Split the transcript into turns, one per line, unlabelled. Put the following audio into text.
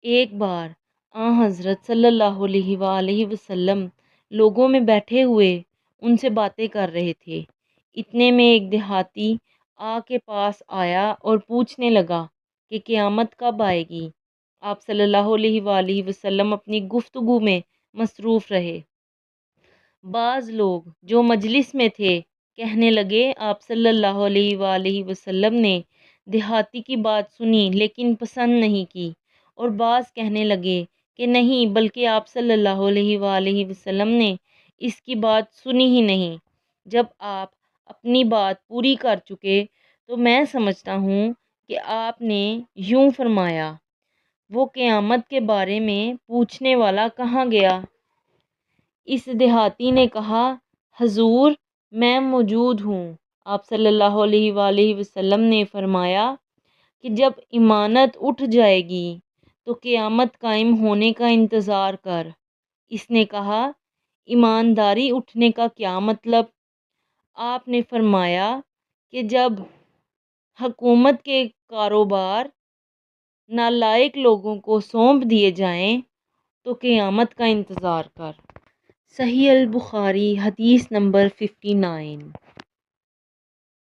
ایک بار حضرت صلی اللہ علیہ وآلہ وسلم لوگوں میں بیٹھے ہوئے ان سے باتیں کر رہے تھے۔ اتنے میں ایک دیہاتی کے پاس آیا اور پوچھنے لگا کہ قیامت کب آئے گی۔ آپ صلی اللہ علیہ وآلہ وسلم اپنی گفتگو میں مصروف رہے۔ بعض لوگ جو مجلس میں تھے کہنے لگے آپ صلی اللہ علیہ وآلہ وسلم نے دیہاتی کی بات سنی لیکن پسند نہیں کی، اور بعض کہنے لگے کہ نہیں بلکہ آپ صلی اللہ علیہ وآلہ وسلم نے اس کی بات سنی ہی نہیں۔ جب آپ اپنی بات پوری کر چکے تو میں سمجھتا ہوں کہ آپ نے یوں فرمایا، وہ قیامت کے بارے میں پوچھنے والا کہاں گیا؟ اس دیہاتی نے کہا، حضور میں موجود ہوں۔ آپ صلی اللہ علیہ وآلہ وسلم نے فرمایا کہ جب امانت اٹھ جائے گی تو قیامت قائم ہونے کا انتظار کر۔ اس نے کہا، ایمانداری اٹھنے کا کیا مطلب؟ آپ نے فرمایا کہ جب حکومت کے کاروبار نالائق لوگوں کو سونپ دیے جائیں تو قیامت کا انتظار کر۔ صحیح البخاری حدیث نمبر 59۔